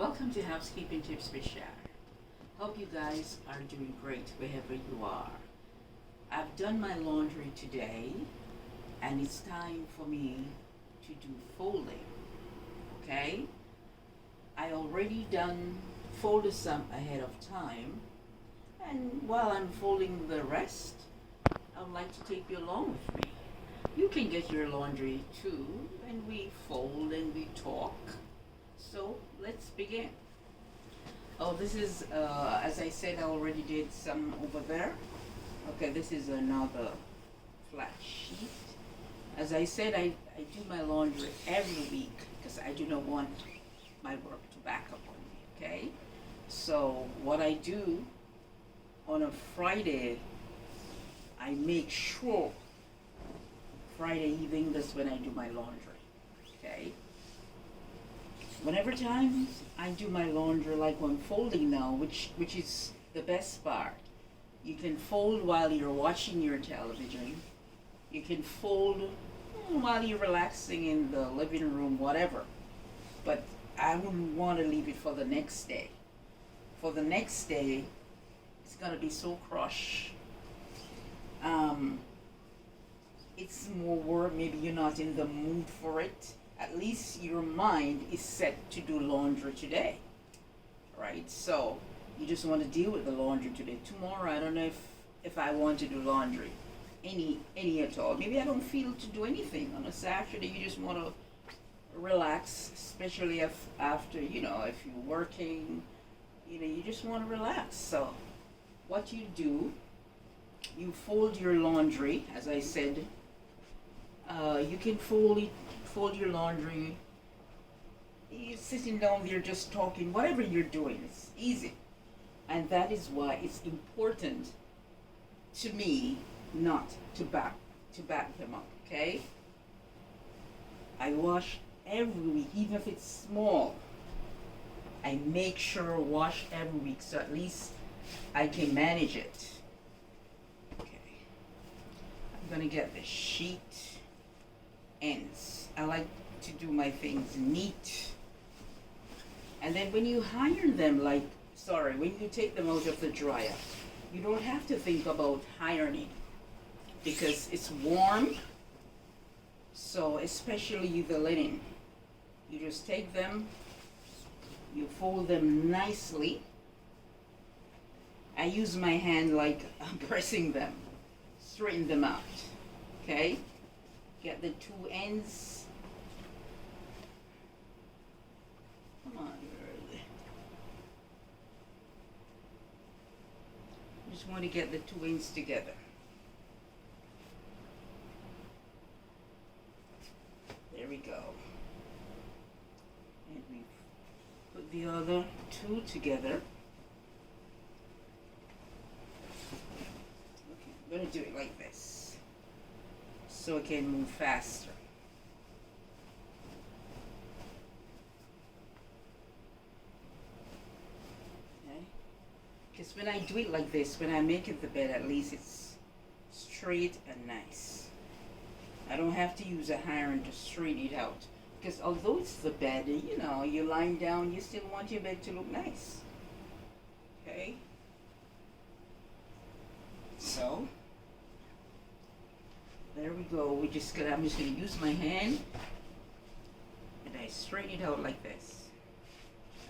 Welcome to Housekeeping Tips with Sharon. Hope you guys are doing great wherever you are. I've done my laundry today and it's time for me to do folding. Okay? I already folded some ahead of time, and while I'm folding the rest, I would like to take you along with me. You can get your laundry too, and we fold and we talk. So let's begin. Oh, this is, as I said, I already did some over there. Okay, this is another flat sheet. As I said, I do my laundry every week because I do not want my work to back up on me, okay? So what I do on a Friday, I make sure Friday evening, that's when I do my laundry, okay? Whenever time I do my laundry, like when folding now, which is the best part. You can fold while you're watching your television. You can fold while you're relaxing in the living room, whatever. But I wouldn't want to leave it for the next day. For the next day, it's gonna be so crushed. It's more work, maybe you're not in the mood for it. At least your mind is set to do laundry today, right? So you just want to deal with the laundry today. Tomorrow, I don't know if I want to do laundry, any at all. Maybe I don't feel to do anything on a Saturday. You just want to relax, especially if after, if you're working, you just want to relax. So what you do, you fold your laundry, as I said. You can fold your laundry. You're sitting down there just talking, whatever you're doing, it's easy. And that is why it's important to me not to back them up, okay? I wash every week, even if it's small. I make sure I wash every week, so at least I can manage it. Okay. I'm gonna get the sheet ends. I like to do my things neat. And then when you iron them, when you take them out of the dryer, you don't have to think about ironing because it's warm. So especially the linen, you just take them, you fold them nicely. I use my hand like I'm pressing them, straighten them out, okay? Get the two ends. Come on, girl. Just want to get the two ends together. There we go. And we put the other two together. Okay, I'm going to do it like this so it can move faster. Okay? Because when I do it like this, when I make it the bed, at least it's straight and nice. I don't have to use a iron to straighten it out. Because although it's the bed, you're lying down, you still want your bed to look nice. Okay? So, there we go. I'm just gonna use my hand and I straighten it out like this.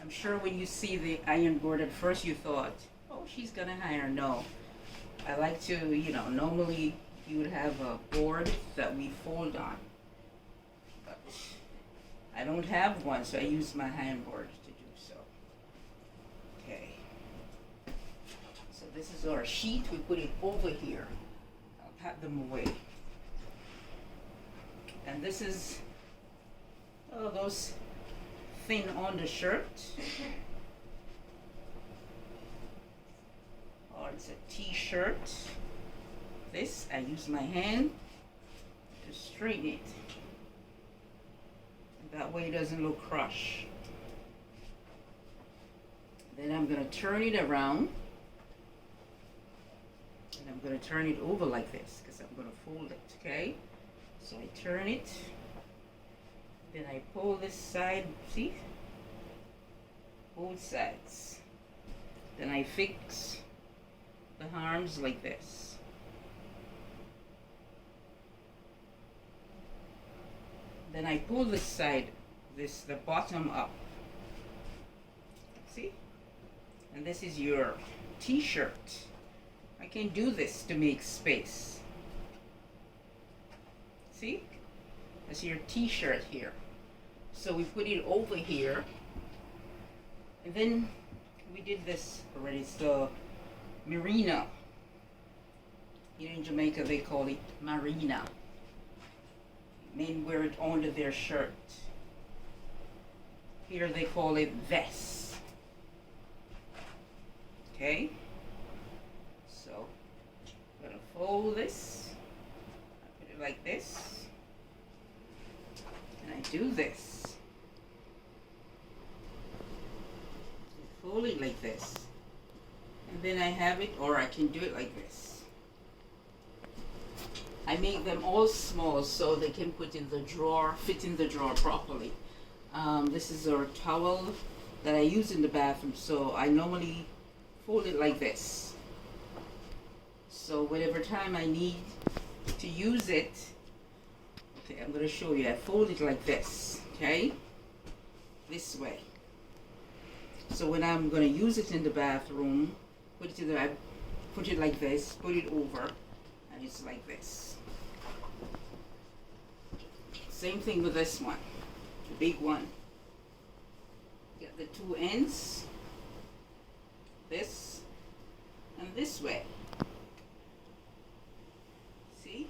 I'm sure when you see the iron board at first you thought, oh, she's gonna iron. No. I like to, normally you would have a board that we fold on. But I don't have one, so I use my iron board to do so. Okay. So this is our sheet. We put it over here. I'll pat them away. And this is those thin undershirt. Or it's a t-shirt. This, I use my hand to straighten it. That way it doesn't look crushed. Then I'm going to turn it around. And I'm going to turn it over like this because I'm going to fold it, okay? So I turn it, then I pull this side, see? both sides. Then I fix the arms like this. Then I pull this side, the bottom up. See? And this is your t-shirt. I can do this to make space. See? That's your t-shirt here. So we put it over here. And then we did this already. It's the merino. Here in Jamaica they call it marina. Men wear it under their shirt. Here they call it vest. Okay? So, I'm gonna fold this. I put it like this. And I do this. Fold it like this. And then I have it, or I can do it like this. I make them all small so they can put in the drawer, fit in the drawer properly. This is our towel that I use in the bathroom, so I normally fold it like this. So whatever time I need to use it, okay, I'm going to show you. I fold it like this, okay? This way. So when I'm going to use it in the bathroom, put it like this, put it over, and it's like this. Same thing with this one, the big one. Get the two ends, this and this way. See?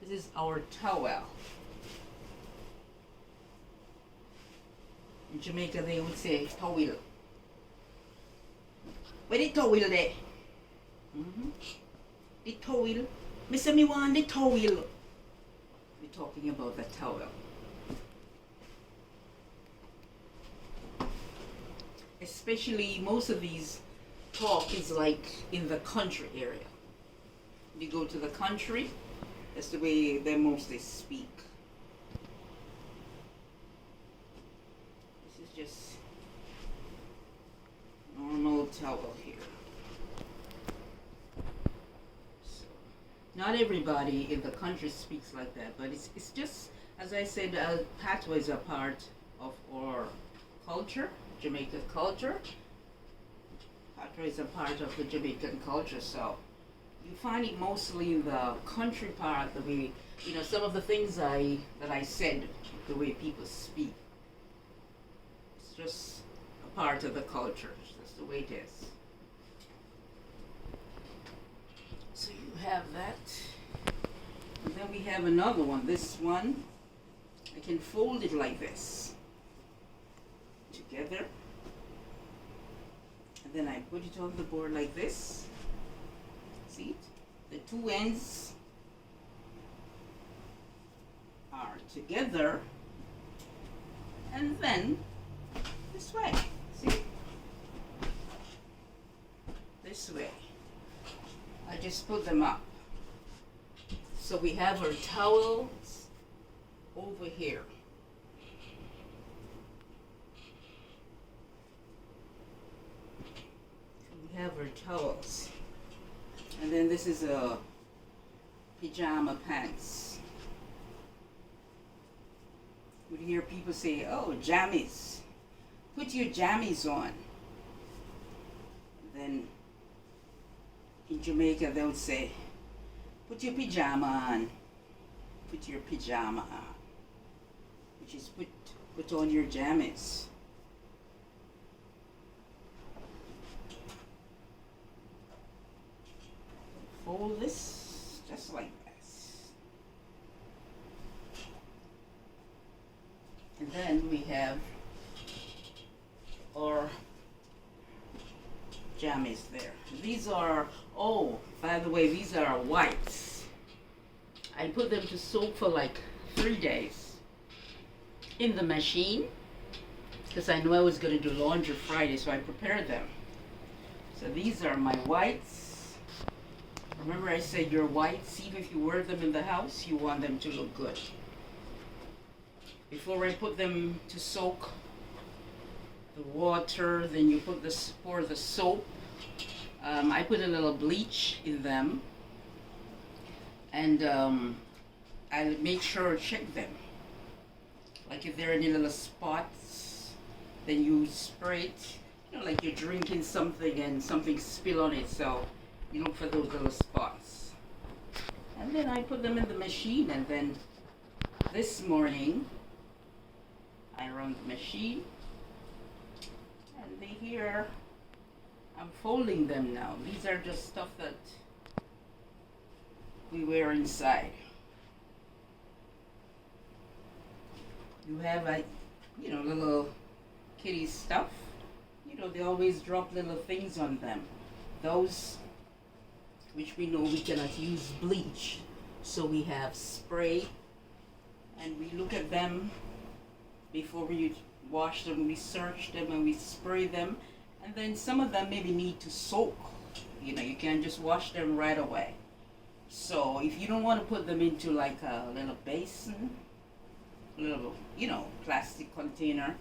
This is our towel. In Jamaica they would say towel. Where the towel there? The towel. Me say me want the towel. We're talking about the towel. Especially most of these talk is like in the country area. You go to the country, that's the way they mostly speak. This is just normal towel here. So, not everybody in the country speaks like that, but it's just, as I said, patois is a part of our culture, Jamaican culture. Patois is a part of the Jamaican culture, so you find it mostly in the country part, the way, you know, some of the things that I said, the way people speak. It's just a part of the culture. That's the way it is. So you have that. And then we have another one. This one, I can fold it like this. Together. And then I put it on the board like this. See it? The two ends are together. And then this way. See? This way. I just put them up. So we have our towels over here. We have our towels. And then this is a pajama pants. You would hear people say, oh, jammies. Put your jammies on. Then in Jamaica they would say, put your pajama on. Put your pajama on. Which is put on your jammies. Fold this just like this. And then we have our jammies there. These are, oh, by the way, these are whites. I put them to soak for like 3 days in the machine because I knew I was going to do laundry Friday, so I prepared them. So these are my whites. Remember I said your whites, even if you wear them in the house, you want them to look good. Before I put them to soak the water, then you pour the soap. I put a little bleach in them, and I'll make sure to check them. Like if there are any little spots, then you spray it. You know, like you're drinking something and something spill on it, so you look for those little spots. And then I put them in the machine, and then this morning I run the machine, and they here I'm folding them now. These are just stuff that we wear inside. You have like, you know, little kitty stuff. You know, they always drop little things on them. Those which we know we cannot use bleach, so we have spray, and we look at them before we wash them. We search them and we spray them, and then some of them maybe need to soak. You know, you can't just wash them right away. So if you don't want to put them into like a little basin, little, you know, plastic container,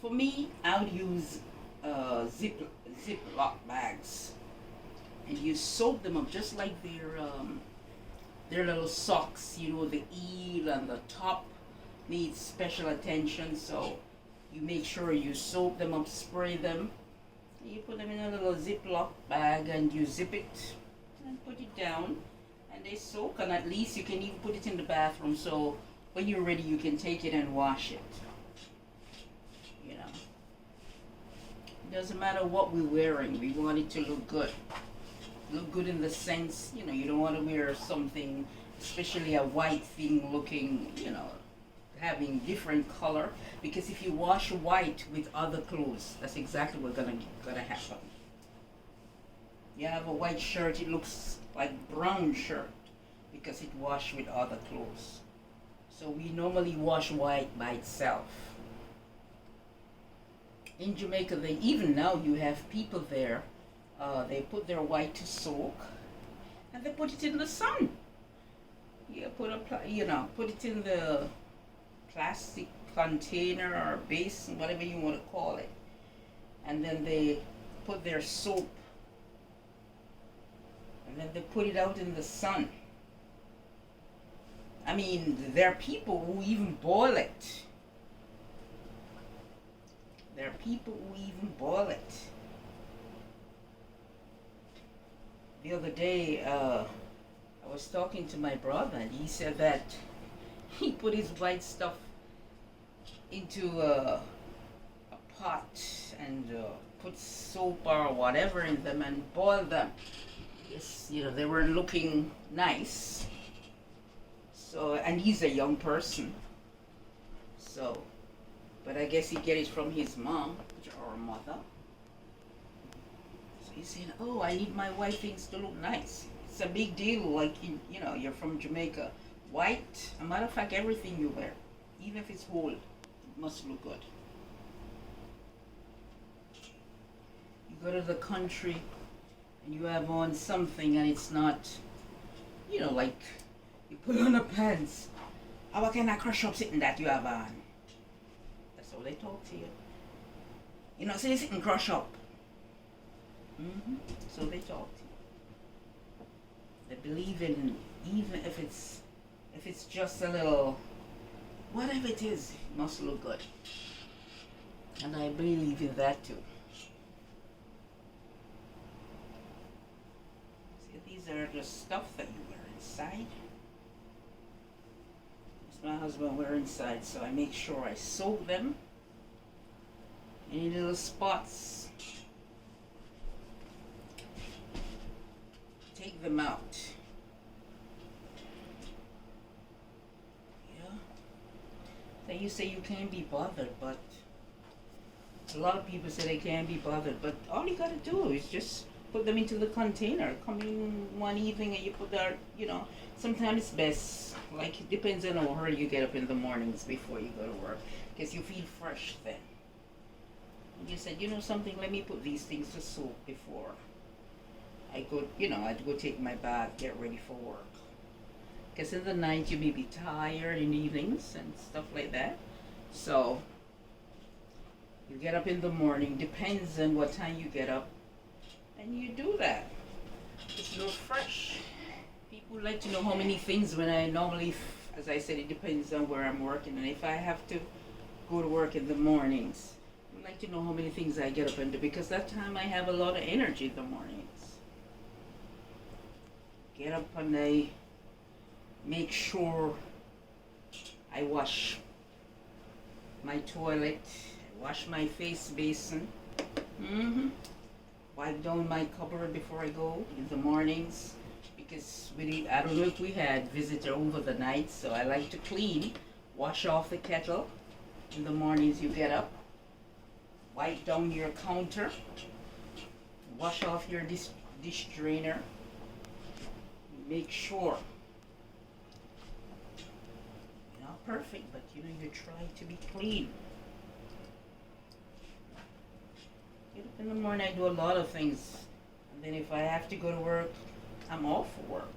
for me, I would use Ziploc bags, and you soak them up just like their little socks. You know, the eel and the top needs special attention, so you make sure you soak them up, spray them, and you put them in a little Ziploc bag, and you zip it and put it down, and they soak. And at least you can even put it in the bathroom, so when you're ready you can take it and wash it. You know, it doesn't matter what we're wearing, we want it to look good. Look good in the sense, you know, you don't want to wear something, especially a white thing looking, you know, having different color, because if you wash white with other clothes, that's exactly what's gonna happen. You have a white shirt, it looks like brown shirt because it washed with other clothes. So we normally wash white by itself. In Jamaica, even now you have people there, they put their white to soak, and they put it in the sun. You put it in the plastic container or basin, whatever you want to call it, and then they put their soap, and then they put it out in the sun. I mean, there are people who even boil it. There are people who even boil it. The other day, I was talking to my brother, and he said that he put his white stuff into a pot and put soap or whatever in them and boiled them. Yes, you know, they were looking nice. So, and he's a young person. So, but I guess he get it from his mom or mother. So he's saying, "Oh, I need my white things to look nice." It's a big deal. Like you know, you're from Jamaica. White, a matter of fact, everything you wear, even if it's old, it must look good. You go to the country and you have on something and it's not, you know, like you put on a pants. How can I crush up something that you have on? That's how they talk to you. You know, say something crush up. So they talk to you. They believe in, even if it's just a little, whatever it is, it must look good. And I believe in that too. See, these are the stuff that you wear inside. It's my husband wear inside, so I make sure I soak them. Any little spots, take them out. You say you can't be bothered, but a lot of people say they can't be bothered, but all you gotta do is just put them into the container. Come in one evening and you put that, you know, sometimes it's best, like it depends on how early you get up in the mornings before you go to work, because you feel fresh then. And you said, you know something, let me put these things to soak before I go, you know, I'd go take my bath, get ready for work. Because in the night you may be tired in the evenings and stuff like that. So you get up in the morning, depends on what time you get up, and you do that. It's real fresh. People like to know how many things when I normally, as I said, it depends on where I'm working, and if I have to go to work in the mornings, I like to know how many things I get up and do, because that time I have a lot of energy in the mornings. Get up and I make sure I wash my toilet, wash my face basin, wipe down my cupboard before I go in the mornings, because I don't know if we had visitor over the night, so I like to clean, wash off the kettle in the mornings you get up, wipe down your counter, wash off your dish drainer, make sure. Not perfect, but you try to be clean. Get up in the morning, I do a lot of things, and then if I have to go to work, I'm off for work.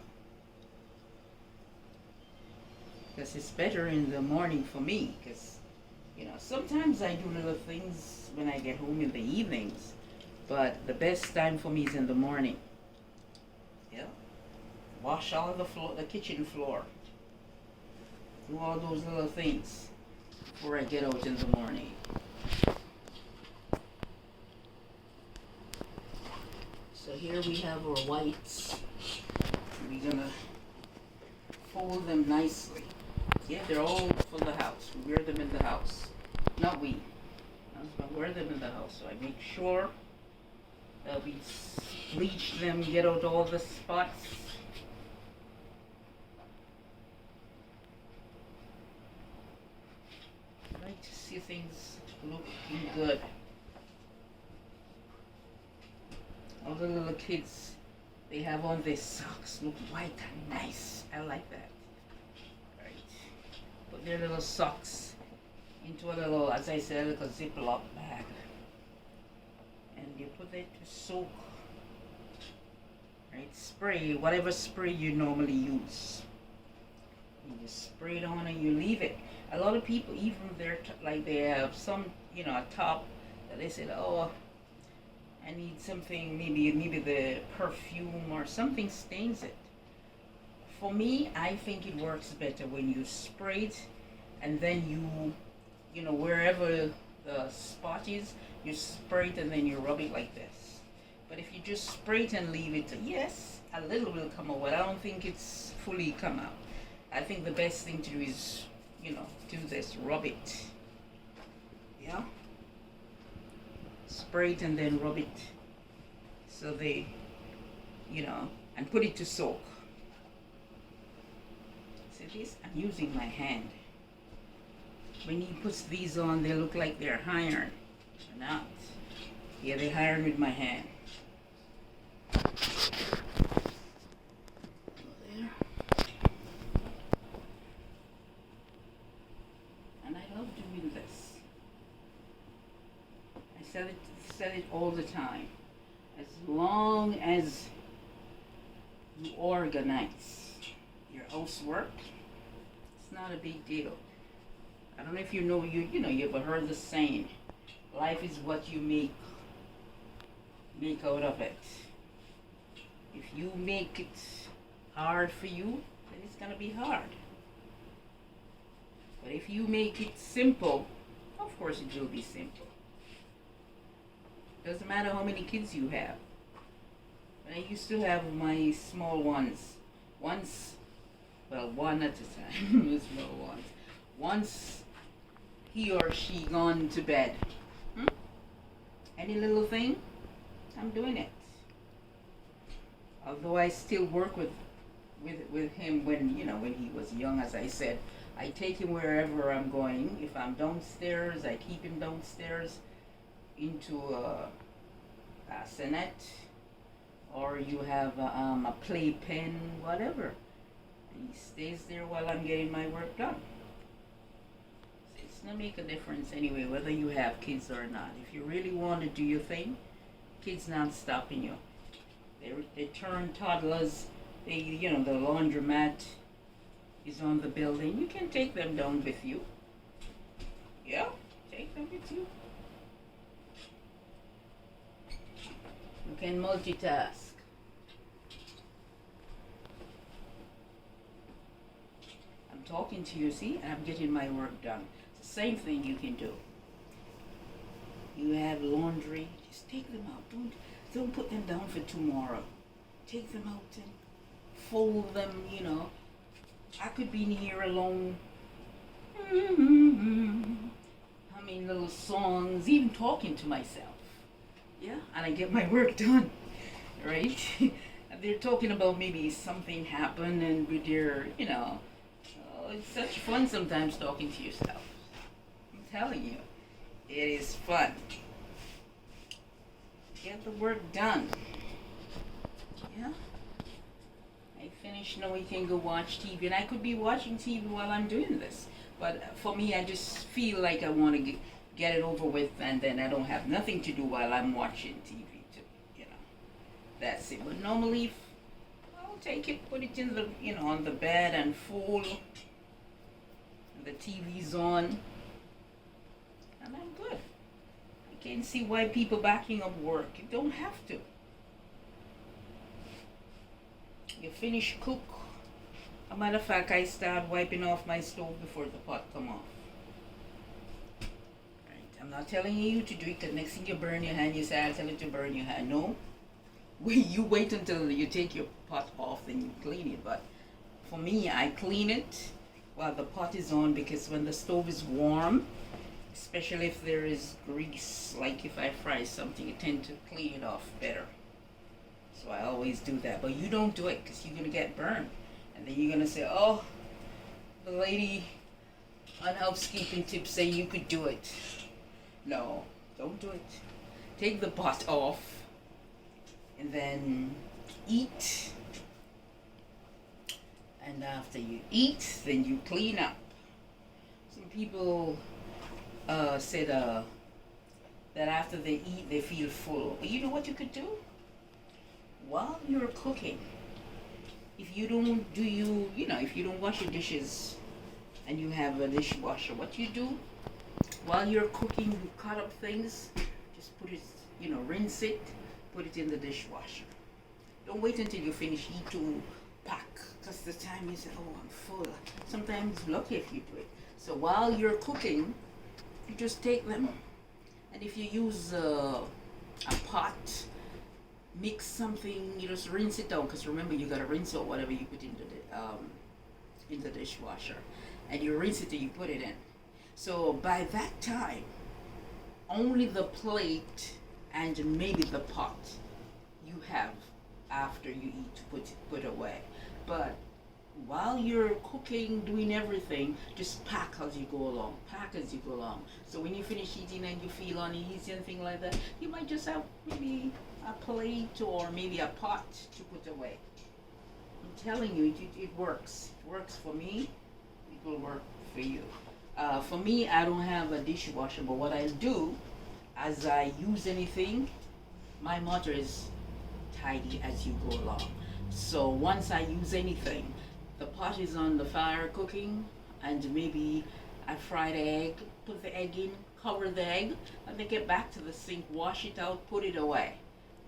Because it's better in the morning for me, because sometimes I do little things when I get home in the evenings, but the best time for me is in the morning. Yeah. Wash all the kitchen floor. Do all those little things before I get out in the morning. So here we have our whites. We're gonna fold them nicely. Yeah, they're all for the house. We wear them in the house. Not we. I wear them in the house. So I make sure that we bleach them, get out all the spots. I like to see things looking good. All the little kids, they have on their socks, look white and nice. I like that. Right. Put their little socks into a little, as I said, a little Ziploc bag. And you put it to soak. Right, spray, whatever spray you normally use. You spray it on and you leave it. A lot of people, even they have some, a top that they said, oh, I need something, maybe the perfume or something stains it. For me, I think it works better when you spray it and then you wherever the spot is, you spray it and then you rub it like this. But if you just spray it and leave it, yes, a little will come out, but I don't think it's fully come out. I think the best thing to do is, do this, rub it. Yeah? Spray it and then rub it. So they, and put it to soak. See this? I'm using my hand. When he puts these on, they look like they're iron. They're not. Yeah, they're iron with my hand. There. And I love doing this. I said it all the time. As long as you organize your housework, it's not a big deal. I don't know if you ever heard the saying, life is what you make out of it. If you make it hard for you, then it's gonna be hard. But if you make it simple, of course it will be simple. Doesn't matter how many kids you have. When I used to have my small ones, one at a time, the small ones. Once he or she gone to bed, any little thing, I'm doing it. Although I still work with him when he was young, as I said, I take him wherever I'm going. If I'm downstairs, I keep him downstairs into a bassinet, or you have a playpen, whatever. And he stays there while I'm getting my work done. It's not make a difference anyway, whether you have kids or not. If you really want to do your thing, kids not stopping you. They turn toddlers. The laundromat is on the building. You can take them down with you. Yeah, take them with you. You can multitask. I'm talking to you, see, and I'm getting my work done. It's the same thing you can do. You have laundry, just take them out. Don't put them down for tomorrow. Take them out and fold them, you know. I could be in here alone, humming little songs, even talking to myself. Yeah, and I get my work done, right? They're talking about maybe something happened and with your, you know, it's such fun sometimes talking to yourself. I'm telling you, it is fun. Get the work done. Yeah. I finished, now we can go watch TV, and I could be watching TV while I'm doing this. But for me, I just feel like I want to get it over with, and then I don't have nothing to do while I'm watching TV too, you know. That's it. But normally, I'll take it, put it in the, you know, on the bed and fold. The TV's on, and I'm good. I can't see why people backing up work. You don't have to. You finish cook. As a matter of fact, I start wiping off my stove before the pot come off. Right. I'm not telling you to do it, because next thing you burn your hand, you say, I'll tell you to burn your hand. No. You wait until you take your pot off, then you clean it. But for me, I clean it while the pot is on, because when the stove is warm, especially if there is grease, like if I fry something, you tend to clean it off better. So I always do that. But you don't do it, because you're going to get burned. And then you're going to say, oh, the lady on housekeeping tips say you could do it. No, don't do it. Take the pot off and then eat. And after you eat, then you clean up. Some people said that after they eat, they feel full. But you know what you could do? While you're cooking, if you don't if you don't wash your dishes and you have a dishwasher, what you do while you're cooking, you cut up things, just put it, rinse it, put it in the dishwasher. Don't wait until you finish, eat to pack, because the time you say, oh, I'm full. Sometimes it's lucky if you do it. So while you're cooking, you just take them, and if you use a pot, mix something, you just rinse it out, because remember, you gotta rinse out whatever you put in the dishwasher, and you rinse it and you put it in. So by that time, only the plate and maybe the pot you have after you eat to put away. But while you're cooking, doing everything, just pack as you go along. Pack as you go along. So when you finish eating and you feel uneasy and things like that, you might just have maybe a plate or maybe a pot to put away. I'm telling you, it works. It works for me. It will work for you. For me, I don't have a dishwasher, but what I do, as I use anything, my motto is tidy as you go along. So once I use anything, the pot is on the fire cooking, and maybe I fry the egg, put the egg in, cover the egg, and then get back to the sink, wash it out, put it away.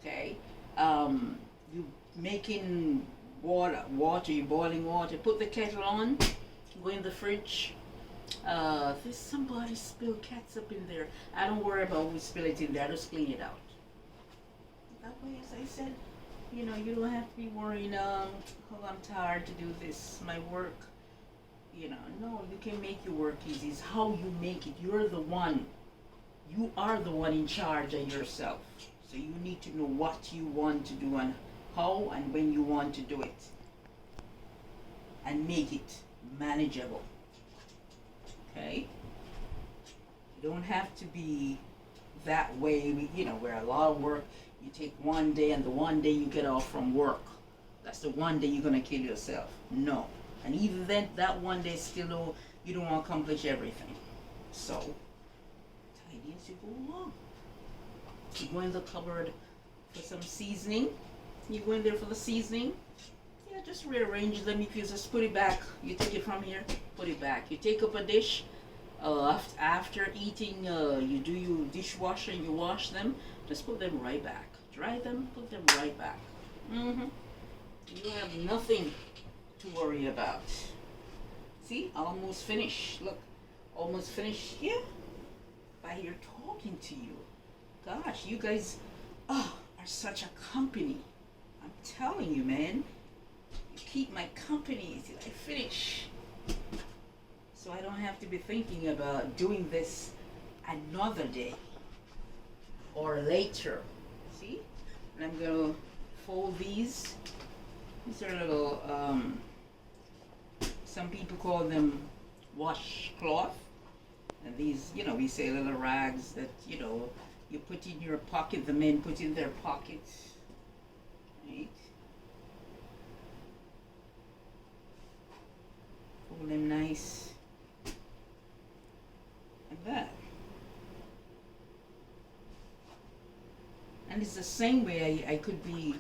Okay? You making water, you boiling water, put the kettle on, go in the fridge. There's somebody spilled catsup in there. I don't worry about who spill it in there, I just clean it out. That way, as I said, you don't have to be worrying, oh, I'm tired to do this, my work. No, you can make your work easy. It's how you make it. You're the one. You are the one in charge of yourself. So you need to know what you want to do and how and when you want to do it. And make it manageable. Okay? You don't have to be that way, where a lot of work, you take one day and the one day you get off from work, that's the one day you're going to kill yourself. No. And even then, that one day still, you don't want to accomplish everything. So, tidy as you go along. You go in the cupboard for some seasoning. You go in there for the seasoning. Yeah, just rearrange them. If you just put it back, you take it from here, put it back. You take up a dish. After eating, you do your dishwasher and you wash them. Just put them right back. dry them, put them right back. You have nothing to worry about. See, almost finished. Look, almost finished here. By here talking to you. Gosh, you guys are such a company. I'm telling you, man. You keep my company till I finish. So I don't have to be thinking about doing this another day or later. See? And I'm going to fold these. These are little, some people call them washcloth. And these, we say little rags that, you put in your pocket, the men put in their pockets. Right? Fold them nice. Like that. And it's the same way I could be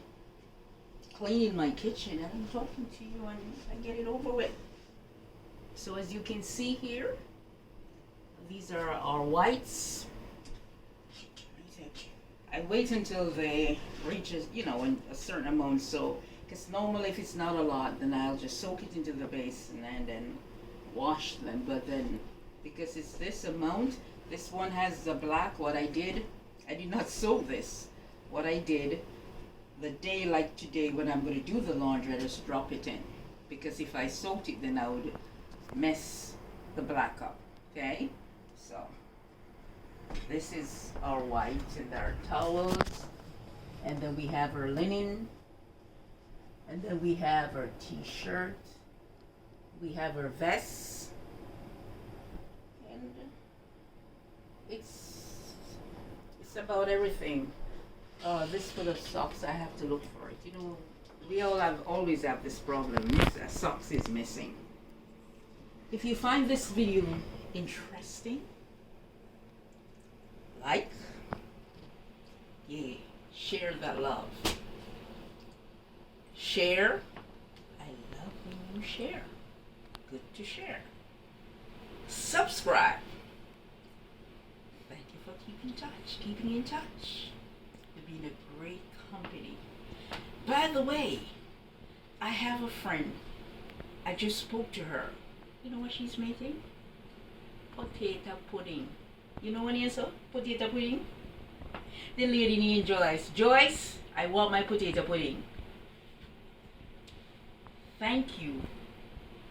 cleaning my kitchen and I'm talking to you and I get it over with. So as you can see here, these are our whites. I wait until they reach a certain amount, so because normally if it's not a lot, then I'll just soak it into the basin and then wash them. But then because it's this amount, this one has the black. What I did not soak this. What I did, the day like today when I'm going to do the laundry, I just drop it in, because if I soaked it, then I would mess the black up. Okay. So this is our white and our towels, and then we have our linen, and then we have our t-shirt, we have our vests, and it's about everything. This for the socks, I have to look for it. We always have this problem. Socks is missing. If you find this video interesting, like, share that love. Share. I love when you share. Good to share. Subscribe. Thank you for keeping in touch. You've been a great company. By the way, I have a friend. I just spoke to her. You know what she's making? Potato pudding. You know what it is? Potato pudding? The lady named Joyce. Joyce, I want my potato pudding. Thank you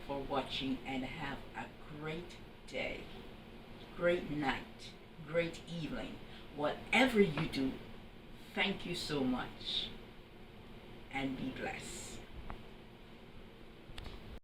for watching and have a great day, great night, great evening. Whatever you do, thank you so much and be blessed.